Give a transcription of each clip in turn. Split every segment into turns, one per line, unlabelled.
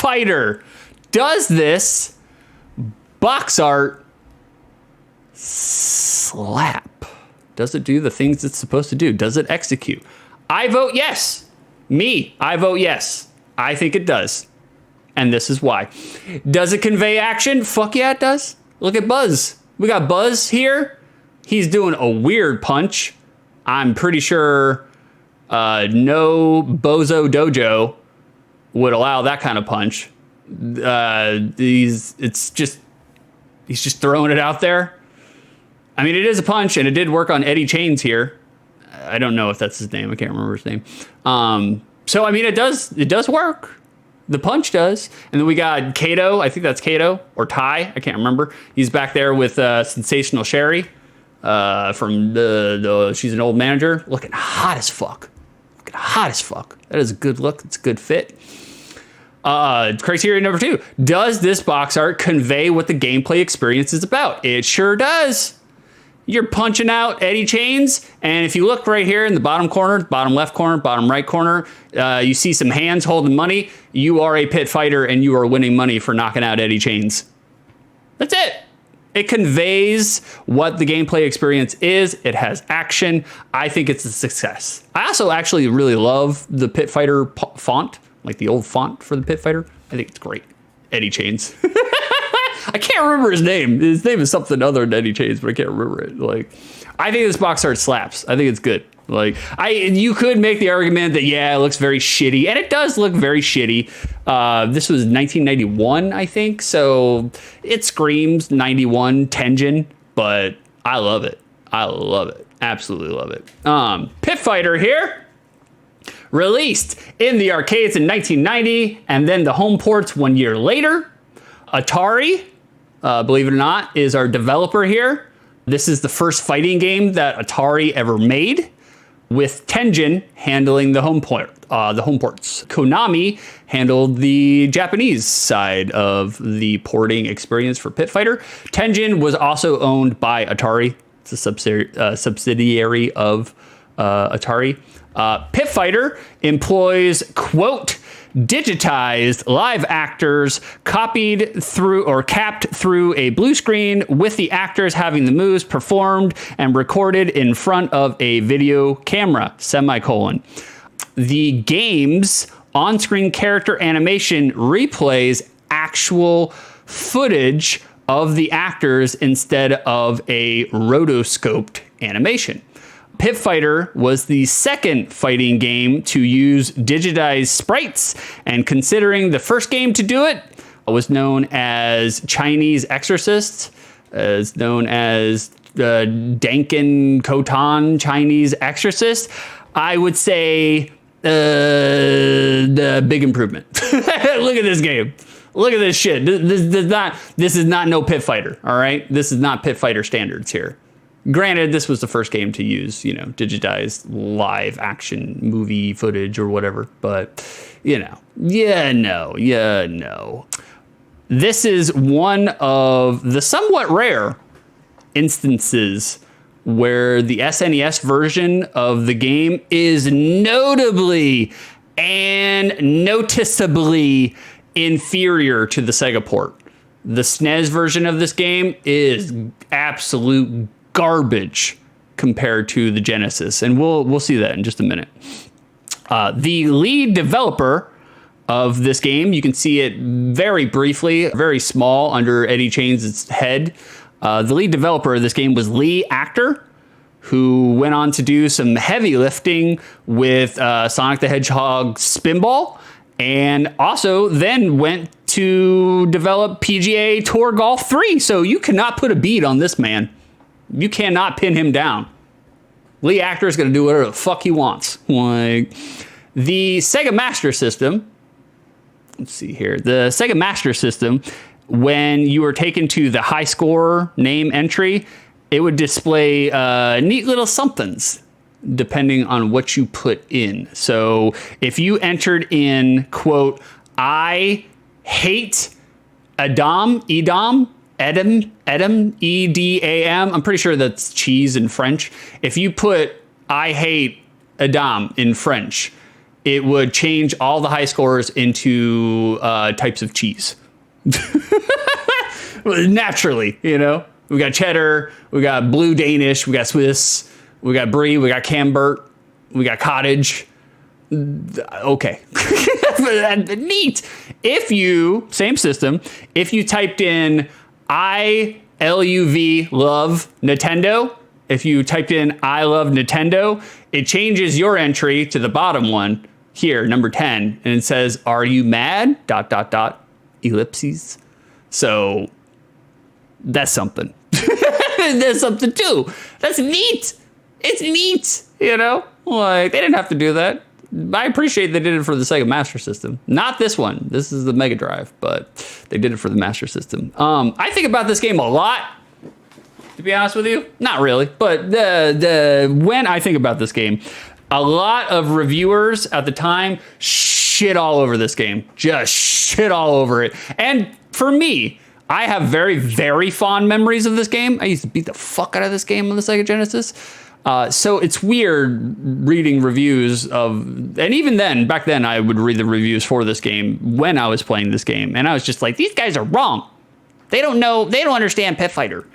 Fighter. Does this box art slap? Does it do the things it's supposed to do? Does it execute? I vote yes. I vote yes. I think it does. And this is why. Does it convey action? Fuck yeah, it does. Look at Buzz. We got Buzz here. He's doing a weird punch. I'm pretty sure no Bozo Dojo would allow that kind of punch. He's just throwing it out there. I mean, it is a punch, and it did work on Eddie Chains here. I don't know if that's his name. I can't remember his name. So I mean, it does work. The punch does. And then we got Kato. I think that's Kato or Ty. I can't remember. He's back there with Sensational Sherry from she's an old manager. Looking hot as fuck. That is a good look. It's a good fit. Criteria number 2. Does this box art convey what the gameplay experience is about? It sure does. You're punching out Eddie Chains, and if you look right here in the bottom corner, bottom left corner, bottom right corner, you see some hands holding money. You are a pit fighter, and you are winning money for knocking out Eddie Chains. That's it. It conveys what the gameplay experience is. It has action. I think it's a success. I also actually really love the Pit Fighter font, like the old font for the Pit Fighter. I think it's great. Eddie Chains. I can't remember his name. His name is something other than Eddie Chains, but I can't remember it. Like, I think this box art slaps. I think it's good. Like, you could make the argument that, yeah, it looks very shitty, and it does look very shitty. This was 1991, I think, so it screams 91 Tenjin, but I love it. Absolutely love it. Pit Fighter here, released in the arcades in 1990, and then the home ports 1 year later. Atari, believe it or not, is our developer here. This is the first fighting game that Atari ever made, with Tenjin handling the home ports. Konami handled the Japanese side of the porting experience for Pit Fighter. Tenjin was also owned by Atari. It's a subsidiary of Atari. Pit Fighter employs, quote, digitized live actors copied through or capped through a blue screen, with the actors having the moves performed and recorded in front of a video camera, semicolon. The game's on-screen character animation replays actual footage of the actors instead of a rotoscoped animation. Pit Fighter was the second fighting game to use digitized sprites, and considering the first game to do it was known as Chinese Exorcist, as known as Danken Kotan Chinese Exorcist, I would say the big improvement. Look at this game. Look at this shit. This is not no Pit Fighter, all right? This is not Pit Fighter standards here. Granted, this was the first game to use, digitized live action movie footage or whatever, but, no. This is one of the somewhat rare instances where the SNES version of the game is notably and noticeably inferior to the Sega port. The SNES version of this game is absolute garbage compared to the Genesis, and we'll see that in just a minute. The lead developer of this game, you can see it very briefly, very small under Eddie Chains' head. The lead developer of this game was Lee Actor, who went on to do some heavy lifting with Sonic the Hedgehog Spinball, and also then went to develop PGA Tour Golf 3. So you cannot put a beat on this man. You cannot pin him down. Lee Actor is going to do whatever the fuck he wants. Like, the Sega Master System, let's see here. The Sega Master System, when you were taken to the high score name entry, it would display neat little somethings depending on what you put in. So if you entered in, quote, I hate Edam, E-D-A-M. I'm pretty sure that's cheese in French. If you put I hate Edam in French, it would change all the high scores into types of cheese. Naturally, you know? We got cheddar, we got blue Danish, we got Swiss, we got brie, we got Camembert, we got cottage. Okay. Neat. If you, same system, if you typed in love Nintendo, if you typed in I love Nintendo, it changes your entry to the bottom one here, number 10, and it says, are you mad? ... ellipses. So that's something. There's something too. That's neat. It's neat, you know? Like, they didn't have to do that. I appreciate they did it for the Sega Master System. Not this one. This is the Mega Drive, but they did it for the Master System. I think about this game a lot, to be honest with you. Not really, but when I think about this game, a lot of reviewers at the time shit all over this game. Just shit all over it. And for me, I have very, very fond memories of this game. I used to beat the fuck out of this game on the Sega Genesis. So it's weird reading reviews of, and even then, back then, I would read the reviews for this game when I was playing this game. And I was just like, these guys are wrong. They don't know, they don't understand Pit Fighter.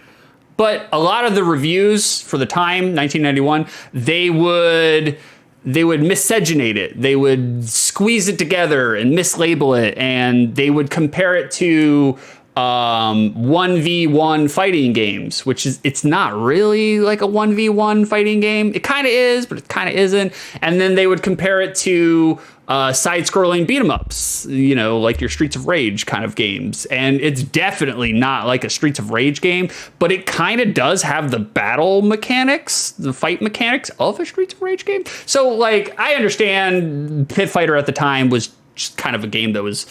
But a lot of the reviews for the time, 1991, they would miscegenate it. They would squeeze it together and mislabel it. And they would compare it to 1v1 fighting games, which is, it's not really like a 1v1 fighting game. It kind of is, but it kind of isn't. And then they would compare it to side-scrolling beat-em-ups, you know, like your Streets of Rage kind of games. And it's definitely not like a Streets of Rage game, but it kind of does have the battle mechanics, the fight mechanics of a Streets of Rage game. So, like, I understand Pit Fighter at the time was just kind of a game that was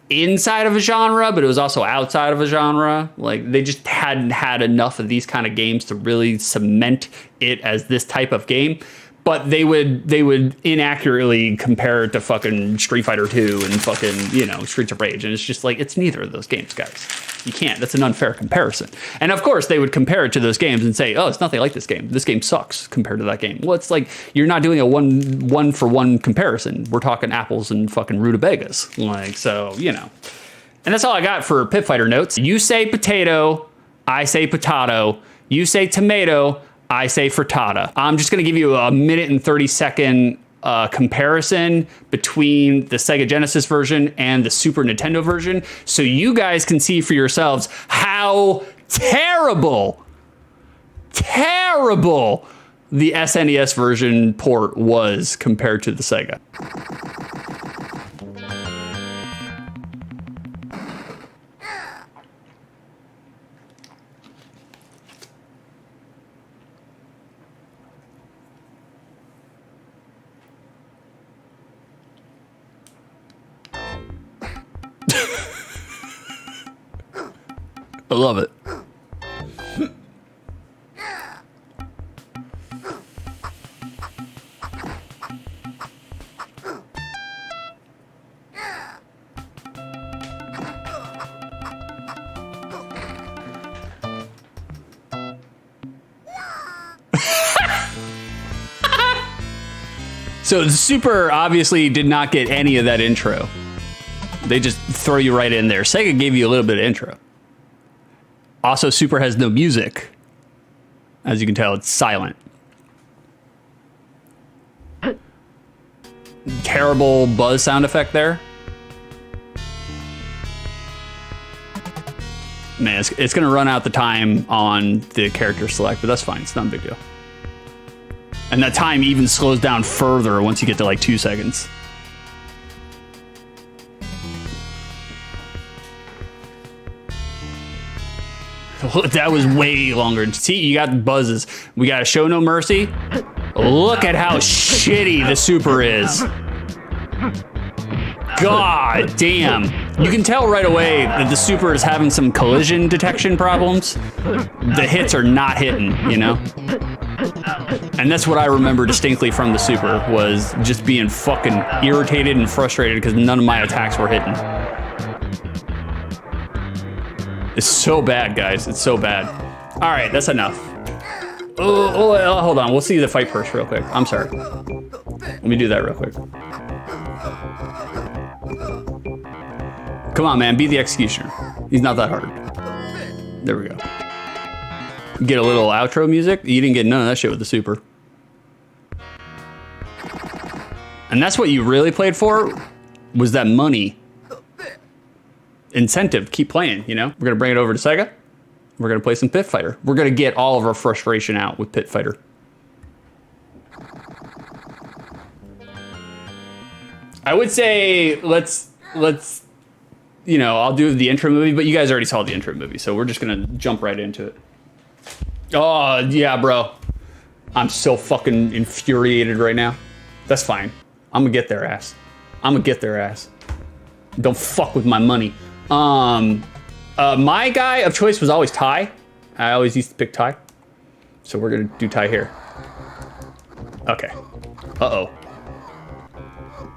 inside of a genre, but it was also outside of a genre. Like, they just hadn't had enough of these kind of games to really cement it as this type of game. But they would inaccurately compare it to fucking Street Fighter 2 and fucking, you know, Streets of Rage. And it's just like, it's neither of those games, guys. You can't. That's an unfair comparison. And of course, they would compare it to those games and say, oh, it's nothing like this game. This game sucks compared to that game. Well, it's like, you're not doing a one-for-one comparison. We're talking apples and fucking rutabagas. Like, so, you know. And that's all I got for Pit Fighter notes. You say potato, I say potato. You say tomato, I say frittata. I'm just going to give you a minute and 30-second comparison between the Sega Genesis version and the Super Nintendo version, so you guys can see for yourselves how terrible the SNES version port was compared to the Sega. I love it. So the Super obviously did not get any of that intro. They just throw you right in there. Sega gave you a little bit of intro. Also, Super has no music. As you can tell, it's silent. Terrible buzz sound effect there. Man, it's going to run out the time on the character select, but that's fine. It's not a big deal. And that time even slows down further once you get to like 2 seconds. That was way longer. See, you got buzzes. We got to show no mercy. Look at how shitty the Super is. God damn. You can tell right away that the Super is having some collision detection problems. The hits are not hitting, you know? And that's what I remember distinctly from the Super, was just being fucking irritated and frustrated because none of my attacks were hitting. It's so bad, guys. It's so bad. All right, that's enough. Hold on. We'll see the fight first real quick. I'm sorry. Let me do that real quick. Come on, man. Be the executioner. He's not that hard. There we go. Get a little outro music. You didn't get none of that shit with the super. And that's what you really played for, was that money incentive. Keep playing, you know? We're gonna bring it over to Sega. We're gonna play some Pit Fighter. We're gonna get all of our frustration out with Pit Fighter. I would say let's you know, I'll do the intro movie, but you guys already saw the intro movie, so we're just gonna jump right into it. Oh, yeah, bro. I'm so fucking infuriated right now. That's fine. I'm gonna get their ass. I'm gonna get their ass. Don't fuck with my money. My guy of choice was always Ty. I always used to pick Ty. So we're gonna do Ty here. Okay. Uh-oh.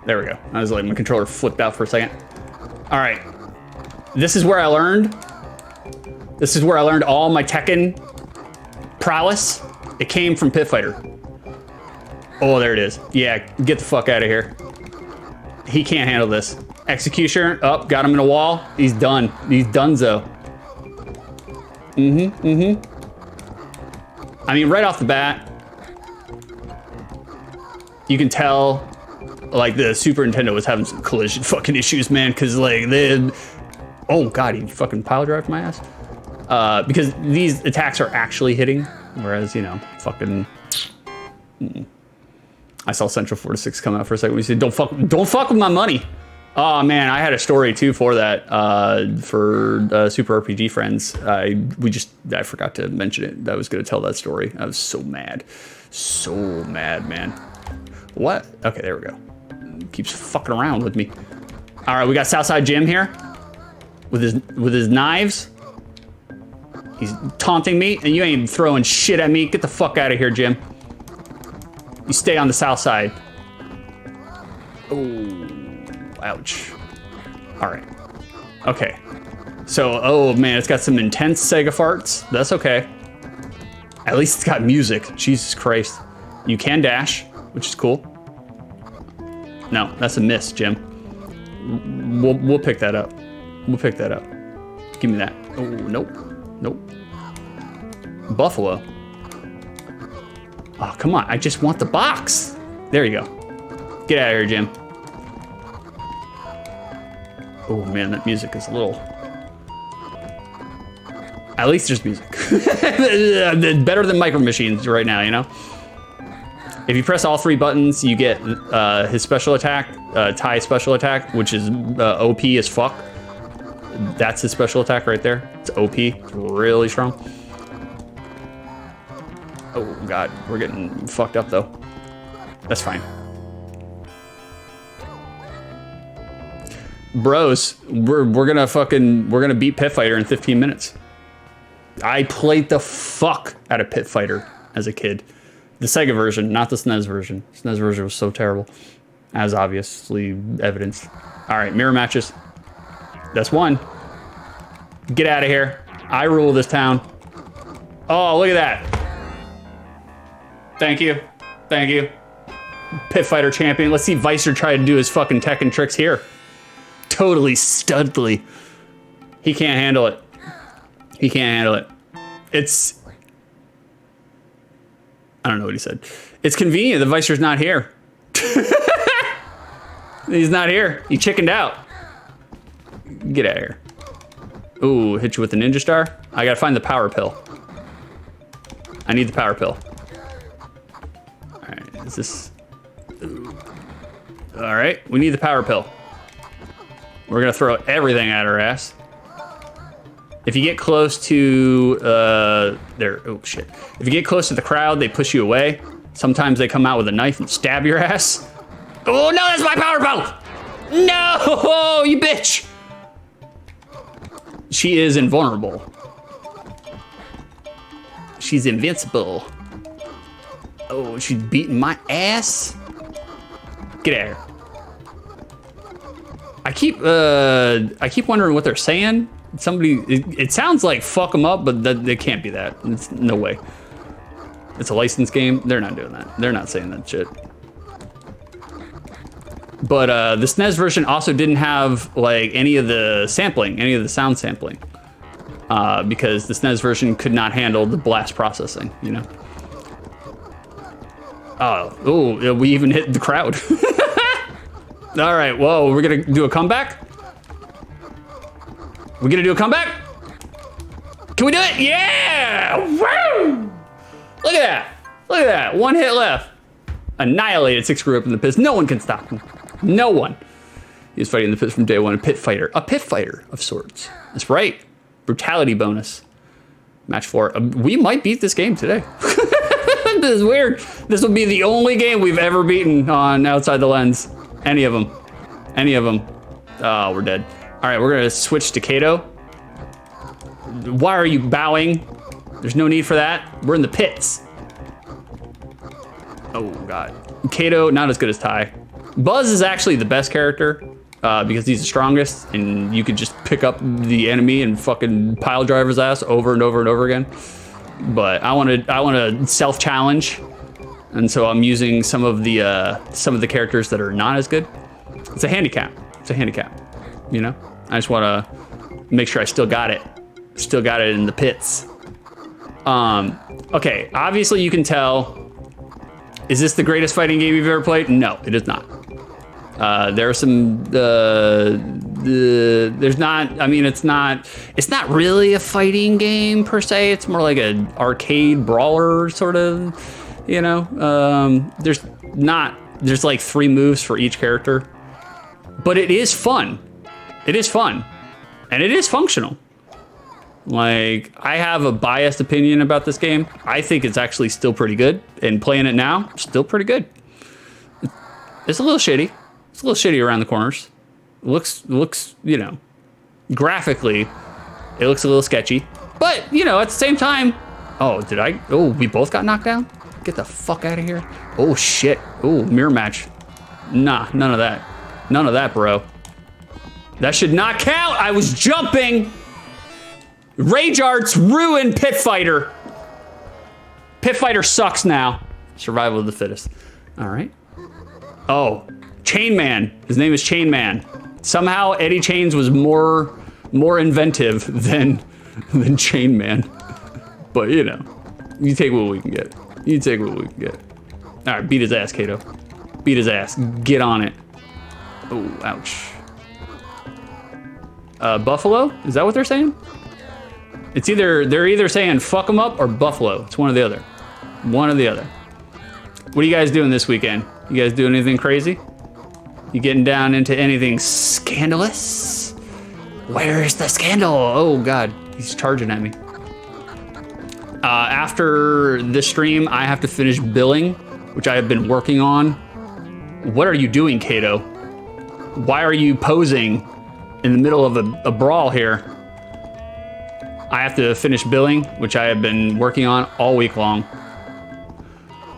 There we go. I was like, my controller flipped out for a second. All right. This is where I learned. This is where I learned all my Tekken prowess. It came from Pit Fighter. Oh, there it is. Yeah, get the fuck out of here. He can't handle this. Executioner, up, got him in a wall. He's done. He's donezo. I mean, right off the bat, you can tell, like, the Super Nintendo was having some collision fucking issues, man, because, like, oh, God, he fucking pile drived my ass. Because these attacks are actually hitting, whereas, you know, fucking... I saw Central 46 come out for a second when he said, don't fuck with my money. Oh, man, I had a story, too, for that, for Super RPG Friends. I forgot to mention it. I was going to tell that story. I was so mad. So mad, man. What? Okay, there we go. Keeps fucking around with me. All right, we got Southside Jim here with his knives. He's taunting me, and you ain't throwing shit at me. Get the fuck out of here, Jim. You stay on the south side. Oh, ouch. All right. Okay. So, oh man, it's got some intense Sega farts. That's okay. At least it's got music. Jesus Christ. You can dash, which is cool. No, that's a miss, Jim. We'll pick that up. We'll pick that up. Give me that. Oh, nope. Nope. Buffalo. Oh, come on. I just want the box. There you go. Get out of here, Jim. Oh, man, that music is a little... At least there's music. Better than Micro Machines right now, you know? If you press all three buttons, you get his special attack, Ty's special attack, which is OP as fuck. That's his special attack right there. It's OP. It's really strong. Oh, God. We're getting fucked up, though. That's fine. Bros, we're gonna beat Pit Fighter in 15 minutes. I played the fuck out of Pit Fighter as a kid. The Sega version, not the SNES version. SNES version was so terrible, as obviously evidenced. All right, mirror matches. That's one. Get out of here. I rule this town. Oh, look at that. Thank you. Thank you. Pit Fighter champion. Let's see Vicer try to do his fucking Tekken tricks here. Totally studly. He can't handle it. He can't handle it. It's... I don't know what he said. It's convenient that Vicer's not here. He's not here. He chickened out. Get out of here. Ooh, hit you with the ninja star. I gotta find the power pill. I need the power pill. All right, is this... Ooh. All right, we need the power pill. We're gonna throw everything at her ass. If you get close to, there, oh shit. If you get close to the crowd, they push you away. Sometimes they come out with a knife and stab your ass. Oh no, that's my power pill! No, you bitch! She is invulnerable. She's invincible. Oh, she's beating my ass. Get out of here. I keep wondering what they're saying. Somebody, it sounds like fuck them up, but it can't be that. It's no way. it's a licensed game. They're not doing that. They're not saying that shit. But the SNES version also didn't have like any of the sampling, any of the sound sampling, because the SNES version could not handle the blast processing, you know? Oh, we even hit the crowd. All right, whoa, we're gonna do a comeback? We're gonna do a comeback? Can we do it? Yeah! Woo! Look at that. Look at that. One hit left. Annihilated 6 grew up in the pits. No one can stop him. No one. He was fighting in the pits from day one. A pit fighter. A pit fighter of sorts. That's right. Brutality bonus. Match 4. We might beat this game today. This is weird. This will be the only game we've ever beaten on Outside the Lens. Any of them. Any of them. Oh, we're dead. All right, we're going to switch to Kato. Why are you bowing? There's no need for that. We're in the pits. Oh, God. Kato, not as good as Ty. Buzz is actually the best character because he's the strongest, and you could just pick up the enemy and fucking pile drive his ass over and over and over again. But I want to self-challenge, and so I'm using some of the characters that are not as good. It's a handicap. It's a handicap. You know, I just want to make sure I still got it. Still got it in the pits. Okay, obviously you can tell. Is this the greatest fighting game you've ever played? No, it is not. There are some, there's not, I mean, it's not really a fighting game per se. It's more like an arcade brawler sort of, you know, there's like 3 moves for each character, but it is fun. It is fun and it is functional. Like, I have a biased opinion about this game. I think it's actually still pretty good, and playing it now, still pretty good. It's a little shitty. It's a little shitty around the corners. Looks, you know, graphically, it looks a little sketchy. But, you know, at the same time, we both got knocked down? Get the fuck out of here. Oh, shit. Oh, mirror match. Nah, none of that. None of that, bro. That should not count. I was jumping. Rage Arts ruined Pit Fighter. Pit Fighter sucks now. Survival of the fittest. All right. Oh, Chain Man. His name is Chain Man. Somehow Eddie Chains was more inventive than Chain Man. But you know, you take what we can get. You take what we can get. All right, beat his ass, Kato. Beat his ass. Get on it. Oh, ouch. Buffalo? Is that what they're saying? They're either saying fuck 'em up or Buffalo. It's one or the other. One or the other. What are you guys doing this weekend? You guys doing anything crazy? You getting down into anything scandalous? Where's the scandal? Oh God, he's charging at me. After this stream, I have to finish billing, which I have been working on. What are you doing, Kato? Why are you posing in the middle of a brawl here? I have to finish billing, which I have been working on all week long.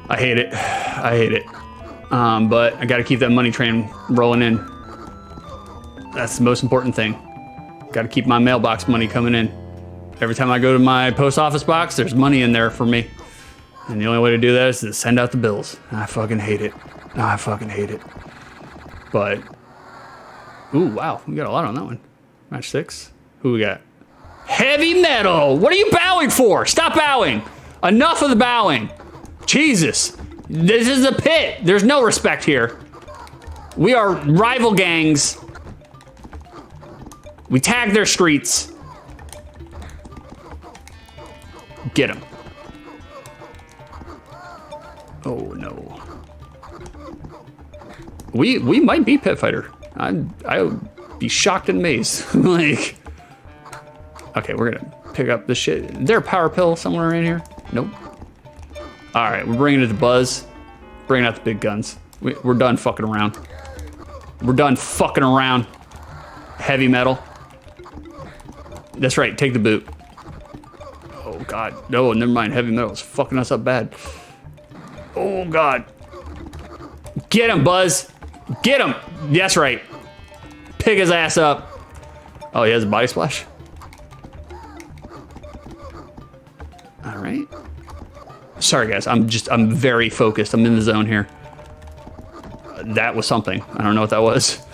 I hate it. I hate it. But I gotta keep that money train rolling in. That's the most important thing. Gotta keep my mailbox money coming in. Every time I go to my post office box, there's money in there for me. And the only way to do that is to send out the bills. I fucking hate it. I fucking hate it. But, ooh, wow, we got a lot on that one. Match 6. Who we got? Heavy Metal! What are you bowing for? Stop bowing! Enough of the bowing! Jesus! This is a pit! There's no respect here. We are rival gangs. We tag their streets. Get him. Oh no. We might be Pit Fighter. I would be shocked and amazed. Like, okay, we're gonna pick up this shit. Is there a power pill somewhere in here? Nope. All right, we're bringing it to Buzz. Bringing out the big guns. We're done fucking around. We're done fucking around. Heavy Metal. That's right, take the boot. Oh God, no, never mind. Heavy Metal is fucking us up bad. Oh God. Get him, Buzz. Get him. That's right. Pick his ass up. Oh, he has a body splash. All right. Sorry, guys. I'm very focused. I'm in the zone here. That was something. I don't know what that was.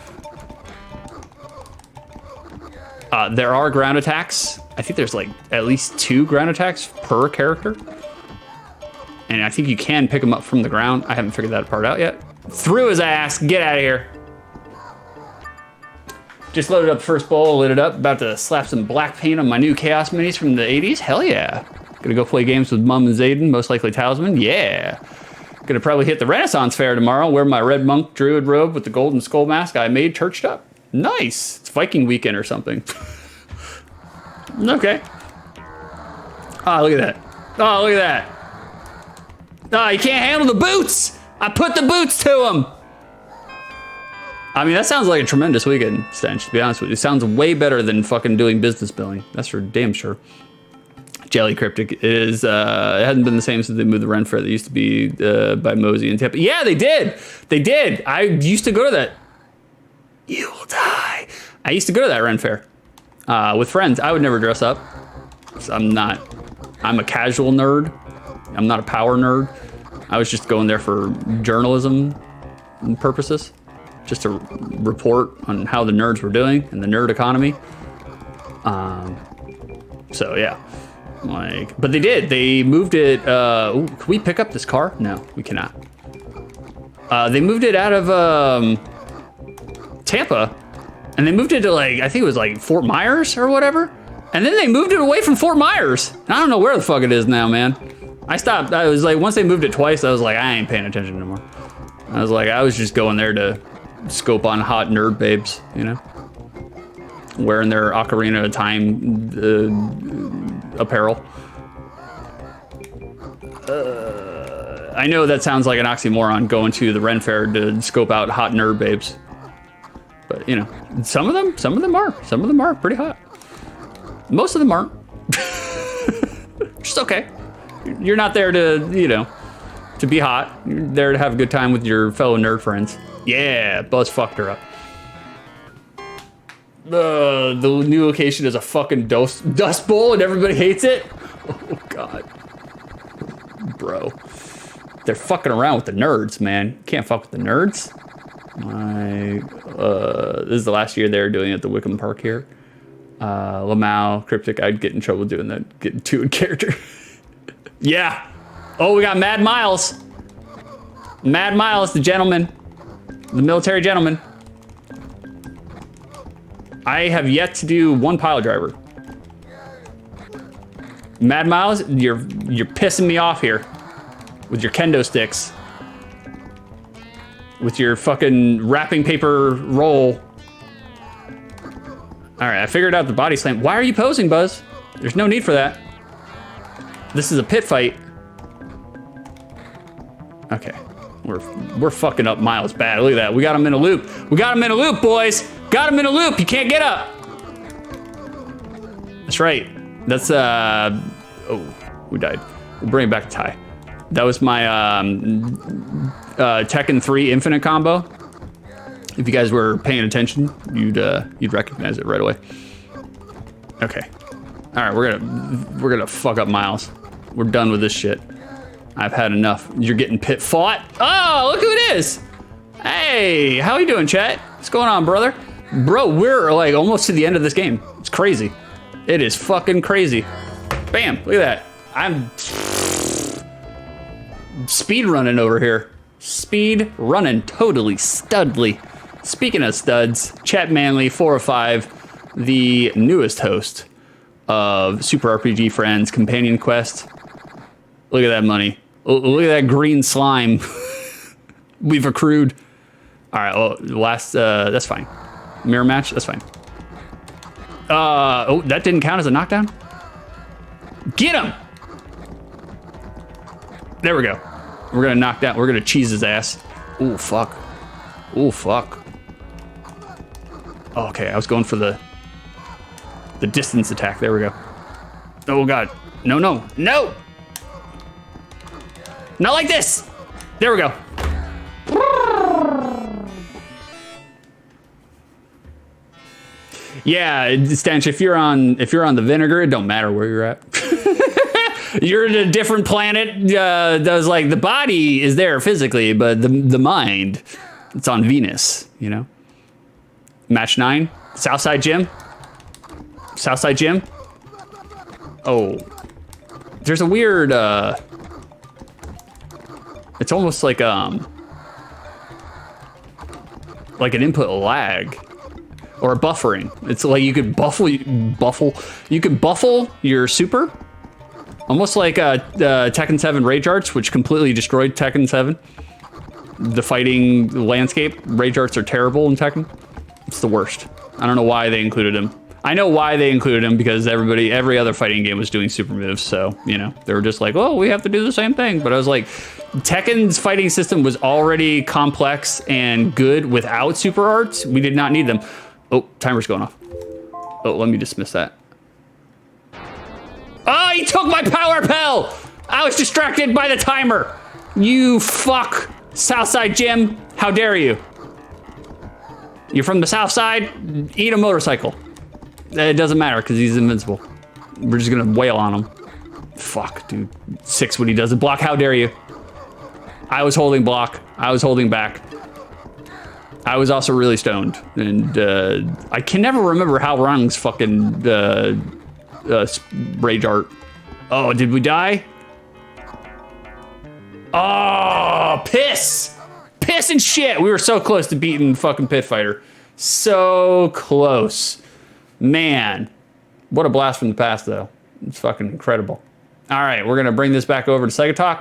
There are ground attacks. I think there's like at least 2 ground attacks per character. And I think you can pick them up from the ground. I haven't figured that part out yet. Threw his ass. Get out of here. Just loaded up the first bowl, lit it up. About to slap some black paint on my new Chaos Minis from the 80s. Hell yeah. Gonna go play games with Mum and Zayden, most likely Talisman. Yeah. Gonna probably hit the Renaissance Fair tomorrow, wear my red monk druid robe with the golden skull mask I made churched up. Nice. It's Viking weekend or something. Okay. Oh, look at that. Oh, look at that. Oh, you can't handle the boots. I put the boots to him. I mean, that sounds like a tremendous weekend, Stench, to be honest with you. It sounds way better than fucking doing business billing. That's for damn sure. Jelly Cryptic is, it hasn't been the same since they moved the Ren Fair that used to be by Mosey and Tampa. Yeah, they did. They did. I used to go to that. You will die. I used to go to that Ren Fair with friends. I would never dress up. I'm a casual nerd. I'm not a power nerd. I was just going there for journalism purposes, just to report on how the nerds were doing and the nerd economy. So yeah, like, but they did. They moved it. Ooh, can we pick up this car? No, we cannot. They moved it out of Tampa, and they moved it to like, I think it was like Fort Myers or whatever. And then they moved it away from Fort Myers. And I don't know where the fuck it is now, man. I stopped. I was like, once they moved it twice, I was like, I ain't paying attention anymore. I was like, I was just going there to scope on hot nerd babes, you know, wearing their Ocarina of Time apparel. I know that sounds like an oxymoron, going to the Ren Fair to scope out hot nerd babes. But, you know, some of them are pretty hot. Most of them aren't. Just okay. You're not there to, you know, to be hot. You're there to have a good time with your fellow nerd friends. Yeah, Buzz fucked her up. The new location is a fucking dust bowl and everybody hates it. Oh, God. Bro. They're fucking around with the nerds, man. Can't fuck with the nerds. This is the last year they were doing it at the Wickham Park here. Lamau, Cryptic, I'd get in trouble doing that, getting two in character. Yeah. Oh, we got Mad Miles. Mad Miles, the gentleman. The military gentleman. I have yet to do one pile driver. Mad Miles, you're pissing me off here. With your kendo sticks. With your fucking wrapping paper roll. Alright, I figured out the body slam. Why are you posing, Buzz? There's no need for that. This is a pit fight. Okay. We're fucking up Miles bad. Look at that. We got him in a loop. We got him in a loop, boys. Got him in a loop. You can't get up. That's right. That's oh, we died. We'll bring it back to Ty. That was my Tekken 3 Infinite combo. If you guys were paying attention, you'd recognize it right away. Okay. All right, we're gonna fuck up Miles. We're done with this shit. I've had enough. You're getting pit fought. Oh, look who it is. Hey, how you doing, chat? What's going on, brother? Bro, we're like almost to the end of this game. It's crazy. It is fucking crazy. Bam, look at that. I'm speed running over here. Speed running, totally studly. Speaking of studs, Chat Manly 405, the newest host of Super RPG Friends Companion Quest. Look at that money. Look at that green slime we've accrued. All right, well, last, that's fine. Mirror match, that's fine. Oh, that didn't count as a knockdown? Get him! There we go. We're gonna knock down, we're gonna cheese his ass. Ooh, fuck. Ooh, fuck. Oh, okay, I was going for the distance attack. There we go. Oh, God. No, no, no! Not like this! There we go. Yeah, Stench, if you're on the vinegar, it don't matter where you're at. You're in a different planet. That was like, the body is there physically, but the mind, it's on Venus, you know? Match 9, Southside Gym. Southside Gym. Oh, there's a weird, it's almost like an input lag or a buffering. It's like you could you could buffle your super, almost like Tekken 7 Rage Arts, which completely destroyed Tekken 7. The fighting landscape, Rage Arts are terrible in Tekken. It's the worst. I don't know why they included him. I know why they included him, because every other fighting game was doing super moves. So, you know, they were just like, oh, we have to do the same thing. But I was like, Tekken's fighting system was already complex and good without super arts. We did not need them. Oh, timer's going off. Oh, let me dismiss that. Oh, he took my power pill! I was distracted by the timer. You fuck, Southside Jim. How dare you? You're from the South Side? Eat a motorcycle. It doesn't matter because he's invincible. We're just gonna wail on him. Fuck, dude. 6 when he does it. Block, how dare you? I was holding block. I was holding back. I was also really stoned. And I can never remember how Rung's fucking rage art. Oh, did we die? Oh, piss! Piss and shit! We were so close to beating fucking Pit Fighter. So close. Man, what a blast from the past, though. It's fucking incredible. All right, we're gonna bring this back over to Sega Talk.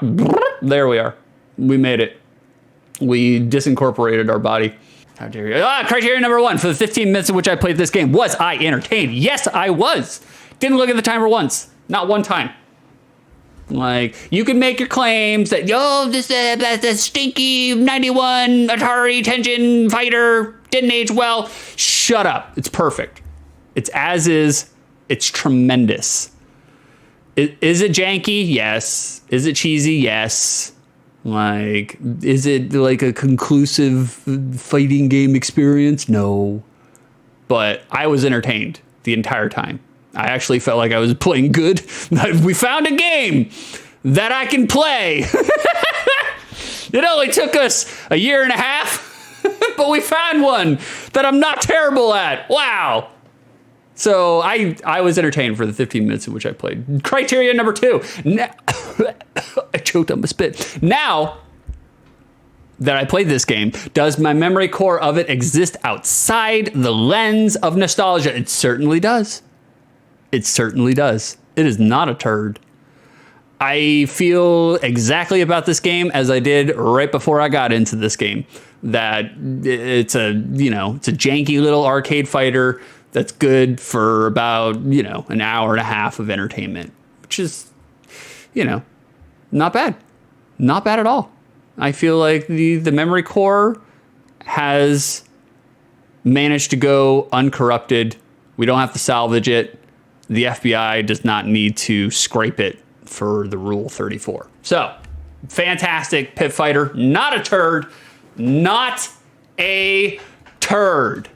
There we are. We made it. We disincorporated our body. How dare you? Criteria number 1 for the 15 minutes in which I played this game. Was I entertained? Yes, I was. Didn't look at the timer once. Not one time. Like, you can make your claims that, yo, this stinky 91 Atari Tension fighter didn't age well. Shut up. It's perfect. It's as is. It's tremendous. Is it janky? Yes. Is it cheesy? Yes. Like, is it like a conclusive fighting game experience? No. But I was entertained the entire time. I actually felt like I was playing good. We found a game that I can play. It only took us a year and a half, but we found one that I'm not terrible at. Wow. So I was entertained for the 15 minutes in which I played. Criteria number 2. I choked on my spit. Now that I played this game, does my memory core of it exist outside the lens of nostalgia? It certainly does. It certainly does. It is not a turd. I feel exactly about this game as I did right before I got into this game. That it's a janky little arcade fighter that's good for about, an hour and a half of entertainment, which is, not bad. Not bad at all. I feel like the memory core has managed to go uncorrupted. We don't have to salvage it. The FBI does not need to scrape it for the Rule 34. So, fantastic Pit Fighter. Not a turd. Not a turd.